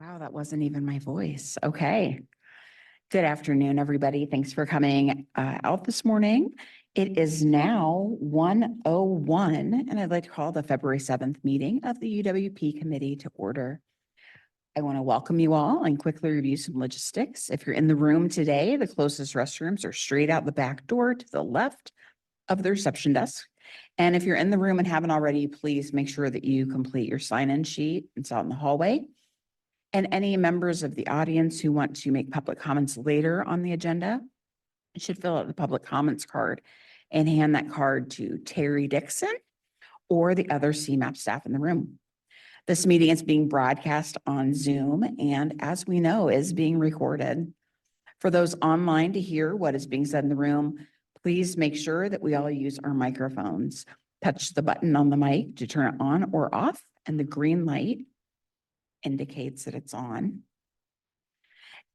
Wow, that wasn't even my voice. Okay. Good afternoon, everybody. Thanks for coming out this morning. It is now 1:01, and I'd like to call the February 7th meeting of the UWP Committee to order. I want to welcome you all and quickly review some logistics. If you're in the room today, the closest restrooms are straight out the back door to the left of the reception desk. And if you're in the room and haven't already, please make sure that you complete your sign-in sheet. It's out in the hallway. And any members of the audience who want to make public comments later on the agenda should fill out the public comments card and hand that card to Terry Dixon or the other CMAP staff in the room. This meeting is being broadcast on Zoom and, as we know, is being recorded. For those online to hear what is being said in the room, please make sure that we all use our microphones. Touch the button on the mic to turn it on or off, and the green light indicates that it's on.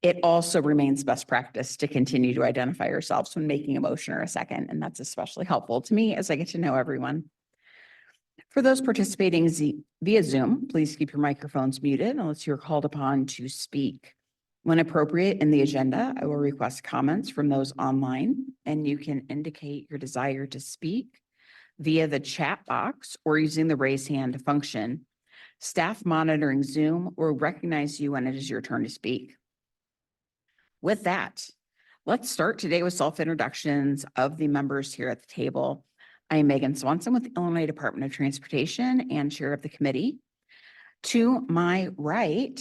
It also remains best practice to continue to identify yourselves when making a motion or a second, and that's especially helpful to me as I get to know everyone. For those participating via Zoom, please keep your microphones muted unless you're called upon to speak. When appropriate in the agenda, I will request comments from those online, and you can indicate your desire to speak via the chat box or using the raise hand function. Staff monitoring Zoom will recognize you when it is your turn to speak. With that, let's start today with self-introductions of the members here at the table. I am Megan Swanson with the Illinois Department of Transportation and Chair of the committee. To my right.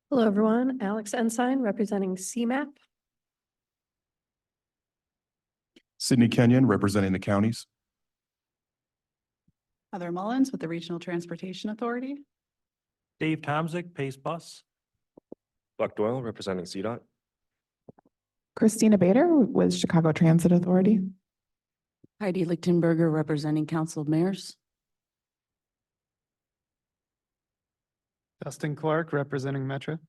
Hello, everyone. Alex Ensign representing CMAP. Sydney Kenyon representing the counties. Heather Mullins with the Regional Transportation Authority. Dave Tomzik, Pace Bus. Buck Doyle representing CDOT. Christina Bader with Chicago Transit Authority. Heidi Lichtenberger representing Council of Mayors. Dustin Clark representing Metro.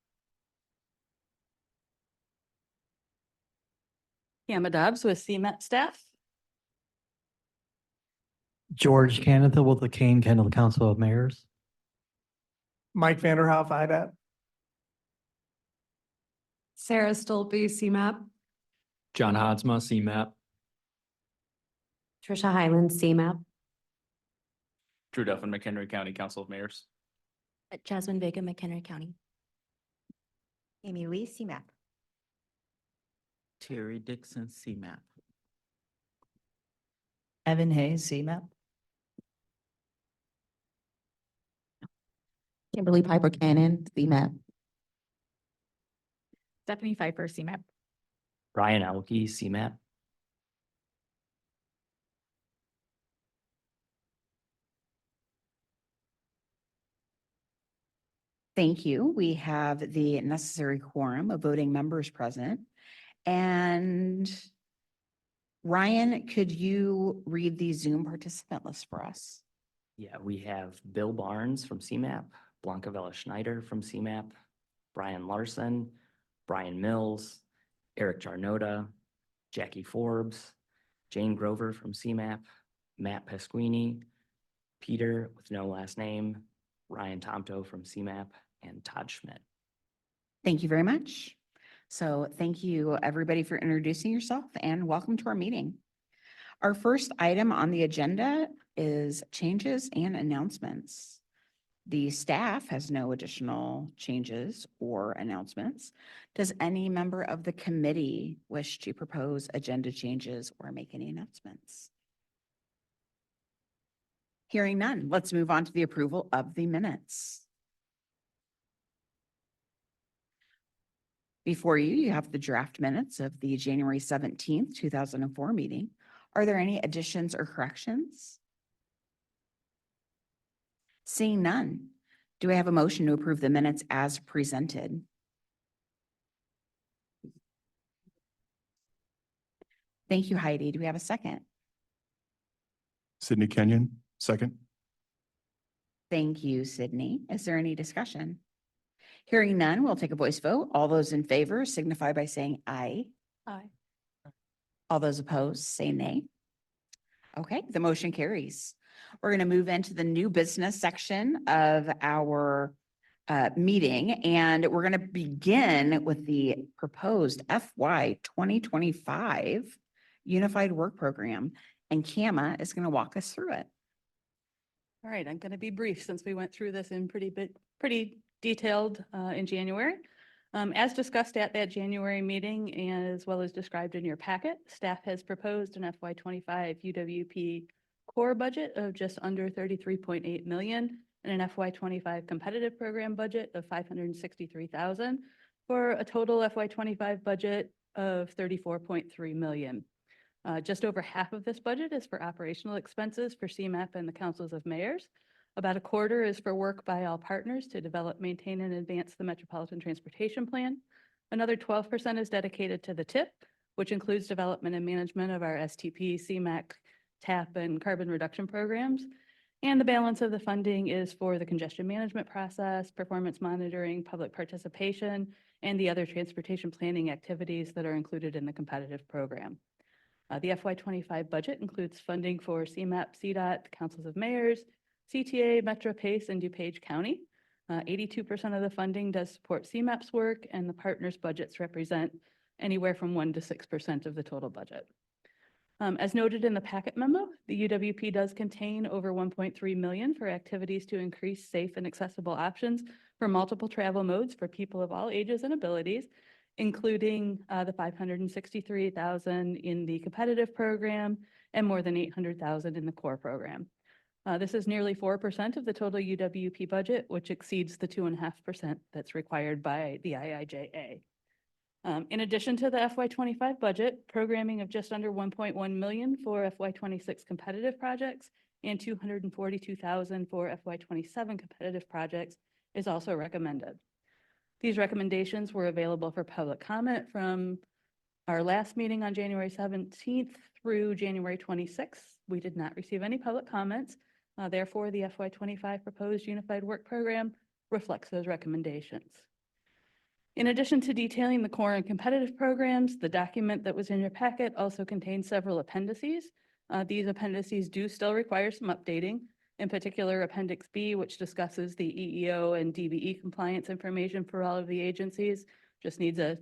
Yama Dobbs with CMET staff. George Canada with the Kane Kendall Council of Mayors. Mike Vanderhoff, IDAT. Sarah Stolpe, CMAP. John Hodsma, CMAP. Trisha Highland, CMAP. Drew Duffin, McHenry County Council of Mayors. Jasmine Vega, McHenry County. Amy Lee, CMAP. Terry Dixon, CMAP. Evan Hayes, CMAP. Kimberly Piper Cannon, CMAP. Stephanie Pfeiffer, CMAP. Ryan Elke, CMAP. Thank you. We have the necessary quorum of voting members present. And Ryan, could you read the Zoom participant list for us? Yeah, we have Bill Barnes from CMAP, Blanca Vella Schneider from CMAP, Brian Larson, Brian Mills, Eric Jarnota, Jackie Forbes, Jane Grover from CMAP, Matt Pasquini, Peter with no last name, Ryan Tomto from CMAP, and Todd Schmidt. Thank you very much. So thank you, everybody, for introducing yourself and welcome to our meeting. Our first item on the agenda is changes and announcements. The staff has no additional changes or announcements. Does any member of the committee wish to propose agenda changes or make any announcements? Hearing none, let's move on to the approval of the minutes. Before you, you have the draft minutes of the January 17th, 2004 meeting. Are there any additions or corrections? Seeing none, do I have a motion to approve the minutes as presented? Thank you, Heidi. Do we have a second? Sydney Kenyon, second. Thank you, Sydney. Is there any discussion? Hearing none, we'll take a voice vote. All those in favor signify by saying aye. Aye. All those opposed say nay. Okay, the motion carries. We're going to move into the new business section of our meeting, and we're going to begin with the proposed FY 2025 Unified Work Program. And Kama is going to walk us through it. All right, I'm going to be brief since we went through this in pretty detailed in January. As discussed at that January meeting and as well as described in your packet, staff has proposed an FY 25 UWP core budget of just under 33.8 million and an FY 25 competitive program budget of 563,000 for a total FY 25 budget of 34.3 million. Just over half of this budget is for operational expenses for CMAP and the councils of mayors. About a quarter is for work by all partners to develop, maintain, and advance the Metropolitan Transportation Plan. Another 12% is dedicated to the TIP, which includes development and management of our STP, CMAC, TAP, and carbon reduction programs. And the balance of the funding is for the congestion management process, performance monitoring, public participation, and the other transportation planning activities that are included in the competitive program. The FY 25 budget includes funding for CMAP, CDOT, the councils of mayors, CTA, Metro PACE, and DuPage County. 82% of the funding does support CMAP's work, and the partners' budgets represent anywhere from 1% to 6% of the total budget. As noted in the packet memo, the UWP does contain over 1.3 million for activities to increase safe and accessible options for multiple travel modes for people of all ages and abilities, including the 563,000 in the competitive program and more than 800,000 in the core program. This is nearly 4% of the total UWP budget, which exceeds the 2.5% that's required by the IIJA. In addition to the FY 25 budget, programming of just under 1.1 million for FY 26 competitive projects and 242,000 for FY 27 competitive projects is also recommended. These recommendations were available for public comment from our last meeting on January 17th through January 26th. We did not receive any public comments. Therefore, the FY 25 proposed Unified Work Program reflects those recommendations. In addition to detailing the core and competitive programs, the document that was in your packet also contains several appendices. These appendices do still require some updating. In particular, Appendix B, which discusses the EEO and DBE compliance information for all of the agencies, just needs a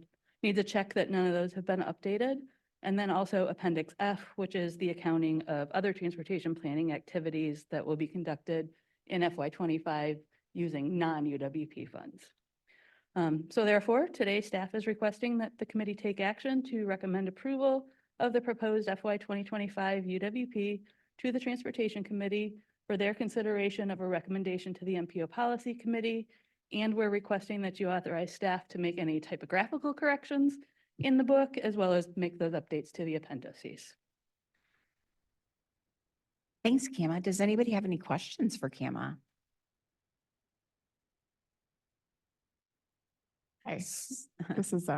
check that none of those have been updated. And then also Appendix F, which is the accounting of other transportation planning activities that will be conducted in FY 25 using non-UWP funds. So therefore, today staff is requesting that the committee take action to recommend approval of the proposed FY 2025 UWP to the Transportation Committee for their consideration of a recommendation to the MPO Policy Committee. And we're requesting that you authorize staff to make any typographical corrections in the book, as well as make those updates to the appendices. Thanks, Kama. Does anybody have any questions for Kama? Hi, this is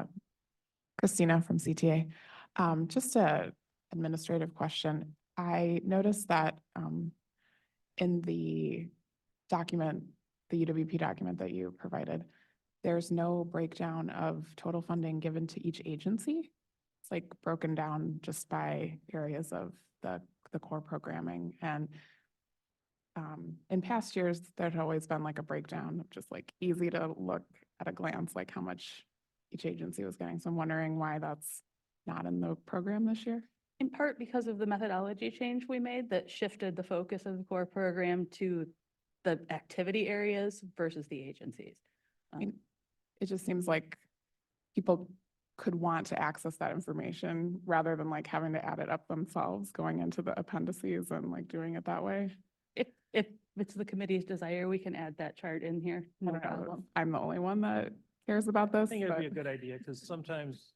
Christina from CTA. Just a administrative question. I noticed that in the document, the UWP document that you provided, there's no breakdown of total funding given to each agency. It's like broken down just by areas of the core programming. And in past years, there's always been like a breakdown of just like easy to look at a glance, like how much each agency was getting. So I'm wondering why that's not in the program this year. In part because of the methodology change we made that shifted the focus of the core program to the activity areas versus the agencies. I mean, it just seems like people could want to access that information rather than like having to add it up themselves, going into the appendices and like doing it that way. If it's the committee's desire, we can add that chart in here. I No don't know if problem. I'm the only one that cares about this. I think it'd be a but- good idea because sometimes,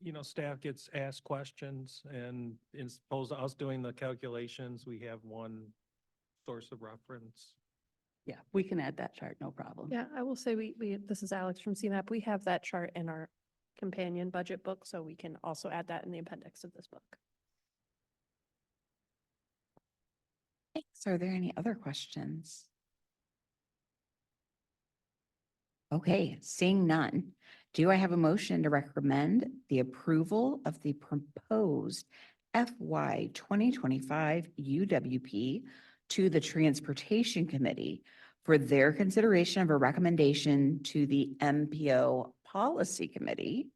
you know, staff gets asked questions and as opposed to us doing the calculations, we have one source of reference. Yeah, we can add that chart, no problem. Yeah, I will say this is Alex from CMAP. We have that chart in our companion budget book, so we can also add that in the appendix of this book. Thanks. Are there any other questions? Okay, seeing none. Do I have a motion to recommend the approval of the proposed FY 2025 UWP to the Transportation Committee for their consideration of a recommendation to the MPO Policy Committee,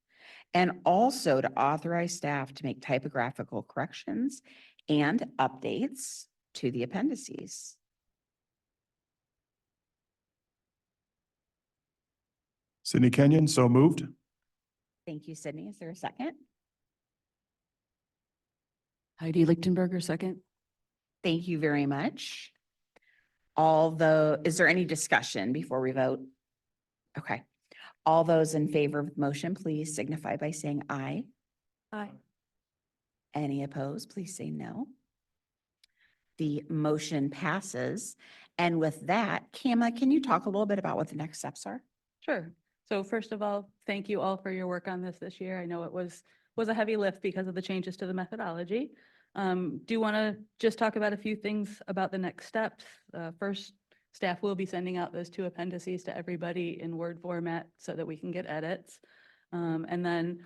and also to authorize staff to make typographical corrections and updates to the appendices. Sydney Kenyon, so moved. Thank you, Sydney. Is there a second? Heidi Lichtenberger, second. Thank you very much. Is there any discussion before we vote? Okay. All those in favor of the motion, please signify by saying aye. Aye. Any opposed, please say no. The motion passes. And with that, Kama, can you talk a little bit about what the next steps are? Sure. So first of all, thank you all for your work on this year. I know it was a heavy lift because of the changes to the methodology. Do want to just talk about a few things about the next steps. First, staff will be sending out those 2 appendices to everybody in Word format so that we can get edits. And then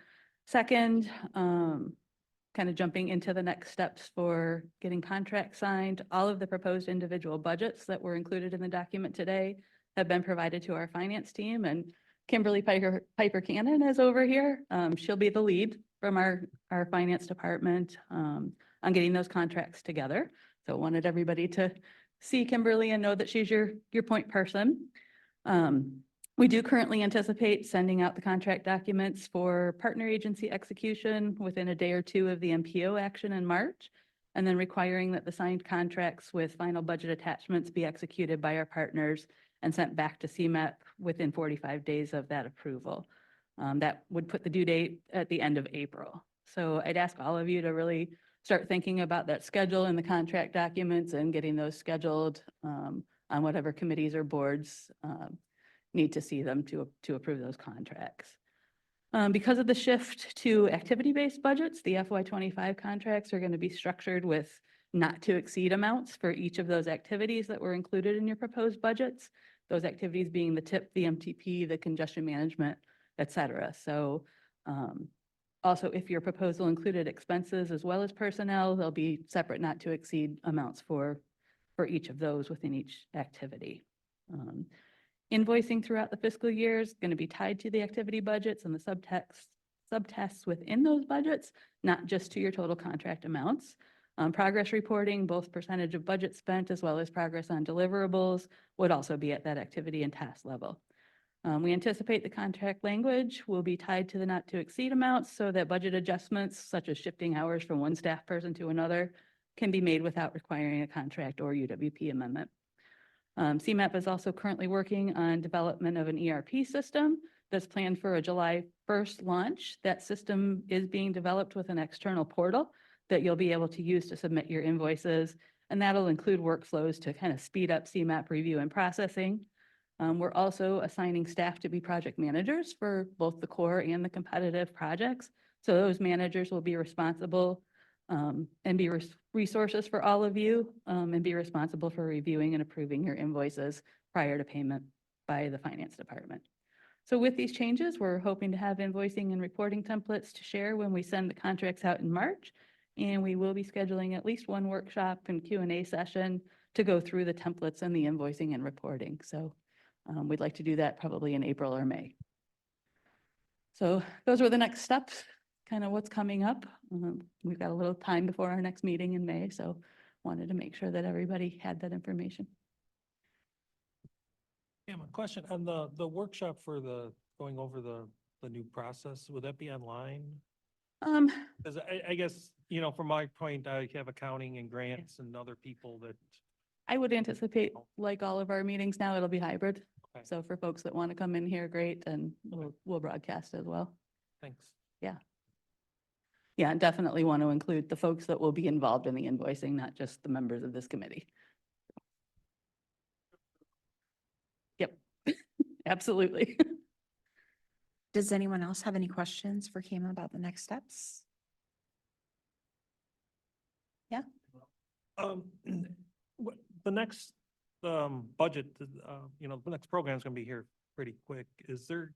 second, kind of jumping into the next steps for getting contracts signed. All of the proposed individual budgets that were included in the document today have been provided to our finance team, and Kimberly Piper Cannon is over here. She'll be the lead from our finance department on getting those contracts together. So wanted everybody to see Kimberly and know that she's your point person. We do currently anticipate sending out the contract documents for partner agency execution within a day or 2 of the MPO action in March, and then requiring that the signed contracts with final budget attachments be executed by our partners and sent back to CMAP within 45 days of that approval. That would put the due date at the end of April. So I'd ask all of you to really start thinking about that schedule and the contract documents and getting those scheduled on whatever committees or boards need to see them to approve those contracts. Because of the shift to activity-based budgets, the FY25 contracts are going to be structured with not to exceed amounts for each of those activities that were included in your proposed budgets. Those activities being the TIP, the MTP, the congestion management, et cetera. So also, if your proposal included expenses as well as personnel, there'll be separate not to exceed amounts for each of those within each activity. Invoicing throughout the fiscal year is going to be tied to the activity budgets and the subtests within those budgets, not just to your total contract amounts. Progress reporting, both percentage of budget spent as well as progress on deliverables, would also be at that activity and task level. We anticipate the contract language will be tied to the not to exceed amounts so that budget adjustments such as shifting hours from one staff person to another can be made without requiring a contract or UWP amendment. CMAP is also currently working on development of an ERP system that's planned for a July 1st launch. That system is being developed with an external portal that you'll be able to use to submit your invoices, and that'll include workflows to kind of speed up CMAP review and processing. We're also assigning staff to be project managers for both the core and the competitive projects. So those managers will be responsible and be resources for all of you and be responsible for reviewing and approving your invoices prior to payment by the finance department. So with these changes, we're hoping to have invoicing and reporting templates to share when we send the contracts out in March. And we will be scheduling at least one workshop and Q&A session to go through the templates and the invoicing and reporting. So we'd like to do that probably in April or May. So those were the next steps, kind of what's coming up. We've got a little time before our next meeting in May, so wanted to make sure that everybody had that information. Yeah, my question on the workshop for going over the new process, would that be online? Because I guess, from my point, I have accounting and grants and other people that. I would anticipate, like all of our meetings now, it'll be hybrid. Okay. So for folks that want to come in here, great, and we'll broadcast as well. Thanks. Yeah, and definitely want to include the folks that will be involved in the invoicing, not just the members of this committee. Yep, absolutely. Does anyone else have any questions for Kama about the next steps? Yeah. The next budget, the next program is going to be here pretty quick. Is there,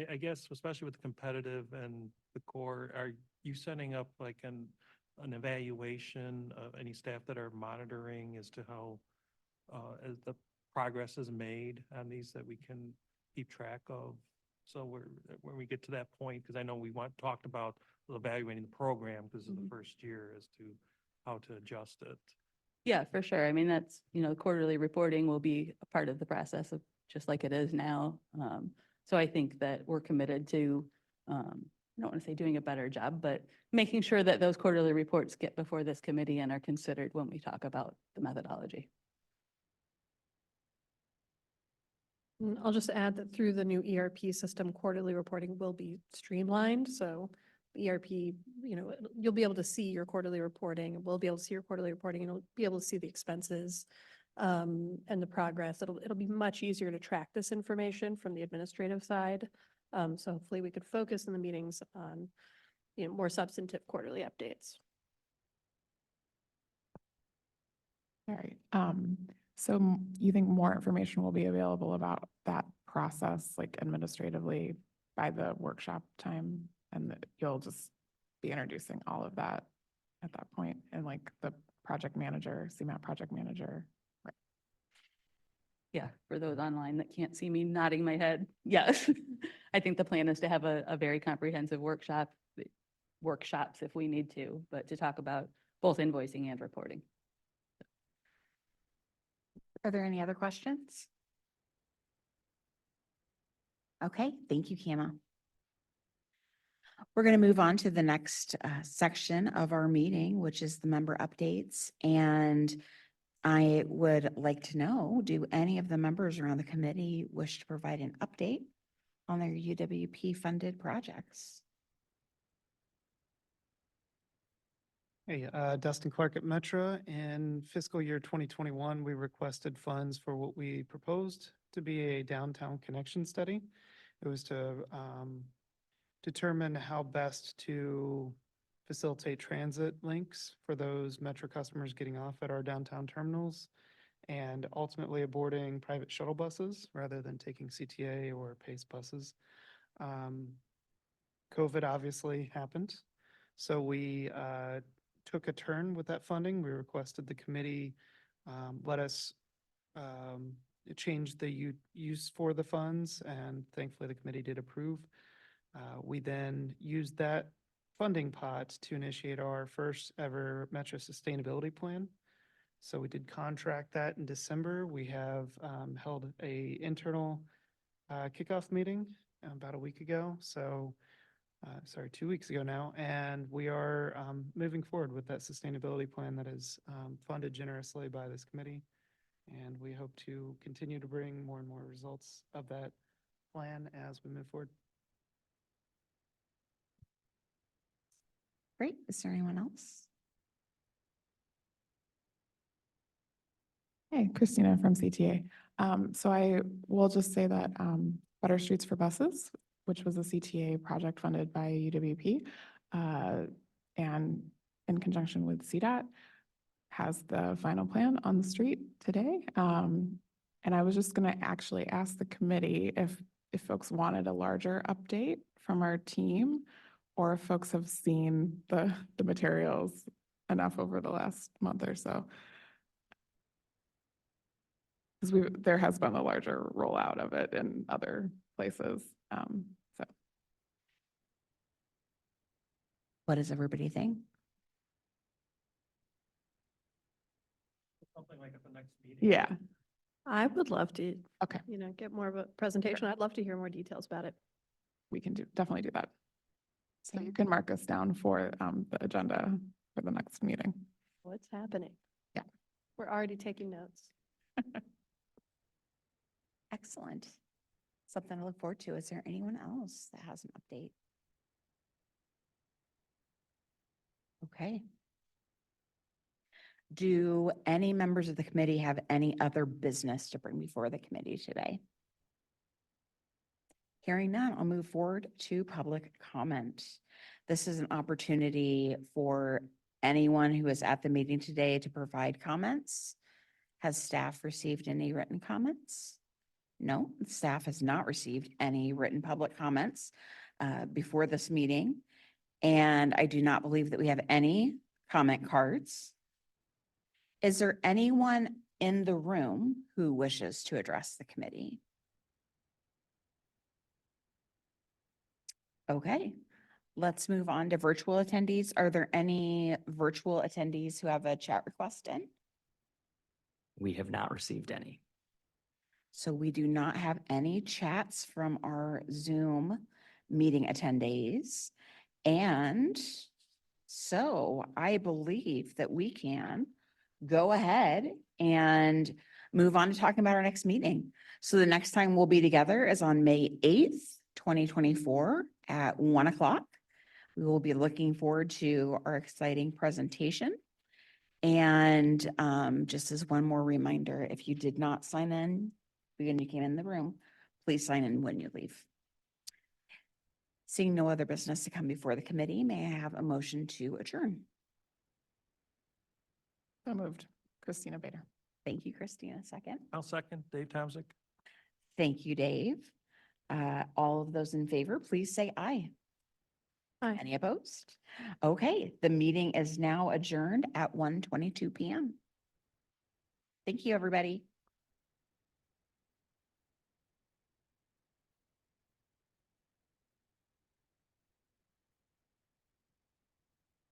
I guess, especially with the competitive and the core, are you setting up like an evaluation of any staff that are monitoring as to how as the progress is made on these that we can keep track of. So when we get to that point, because I know we talked about evaluating the program because of the first year as to how to adjust it. Yeah, for sure. I mean, that's, quarterly reporting will be a part of the process of just like it is now. So I think that we're committed to, I don't want to say doing a better job, but making sure that those quarterly reports get before this committee and are considered when we talk about the methodology. I'll just add that through the new ERP system, quarterly reporting will be streamlined. So ERP, you'll be able to see your quarterly reporting, we'll be able to see your quarterly reporting, and you'll be able to see the expenses and the progress. It'll be much easier to track this information from the administrative side. So hopefully we could focus in the meetings on, more substantive quarterly updates. All right. So you think more information will be available about that process, like administratively, by the workshop time? And that you'll just be introducing all of that at that point, and like the project manager, CMAP project manager. Right. Yeah, for those online that can't see me nodding my head, yes. I think the plan is to have a very comprehensive workshops if we need to, but to talk about both invoicing and reporting. Are there any other questions? Okay, thank you, Kama. We're going to move on to the next section of our meeting, which is the member updates. And I would like to know, do any of the members around the committee wish to provide an update on their UWP funded projects? Hey, Dustin Clark at Metro. In fiscal year 2021, we requested funds for what we proposed to be a downtown connection study. It was to determine how best to facilitate transit links for those Metro customers getting off at our downtown terminals and ultimately boarding private shuttle buses rather than taking CTA or PACE buses. COVID obviously happened, so we took a turn with that funding. We requested the committee let us change the use for the funds, and thankfully the committee did approve. We then used that funding pot to initiate our first ever Metro Sustainability Plan. So we did contract that in December. We have held a internal kickoff meeting about a week ago. So, 2 weeks ago now. And we are moving forward with that sustainability plan that is funded generously by this committee. And we hope to continue to bring more and more results of that plan as we move forward. Great. Is there anyone else? Hey, Christina from CTA. So I will just say that Better Streets for Buses, which was a CTA project funded by UWP, and in conjunction with CDOT, has the final plan on the street today. And I was just going to actually ask the committee if folks wanted a larger update from our team, or if folks have seen the materials enough over the last month or so. Because there has been a larger rollout of it in other places. So, What does everybody think? Something like at the next meeting. yeah, I would love to, okay, get more of a presentation. I'd love to hear more details about it. we can definitely do that. So you can mark us down for the agenda for the next meeting. What's happening? Yeah. We're already taking notes. Excellent. Something to look forward to. Is there anyone else that has an update? Okay. Do any members of the committee have any other business to bring before the committee today? Hearing none, I'll move forward to public comment. This is an opportunity for anyone who is at the meeting today to provide comments. Has staff received any written comments? No, staff has not received any written public comments before this meeting. And I do not believe that we have any comment cards. Is there anyone in the room who wishes to address the committee? Okay, let's move on to virtual attendees. Are there any virtual attendees who have a chat request in? We have not received any. So we do not have any chats from our Zoom meeting attendees. And so I believe that we can go ahead and move on to talking about our next meeting. So the next time we'll be together is on May 8th, 2024 at 1 o'clock. We will be looking forward to our exciting presentation. And just as one more reminder, if you did not sign in when you came in the room, please sign in when you leave. Seeing no other business to come before the committee, may I have a motion to adjourn? So moved. Christina Bader. Thank you, Christina. Second. I'll second. Dave Tomsick. Thank you, Dave. All of those in favor, please say aye. Aye. Any opposed? Okay, the meeting is now adjourned at 1:22 p.m. Thank you, everybody.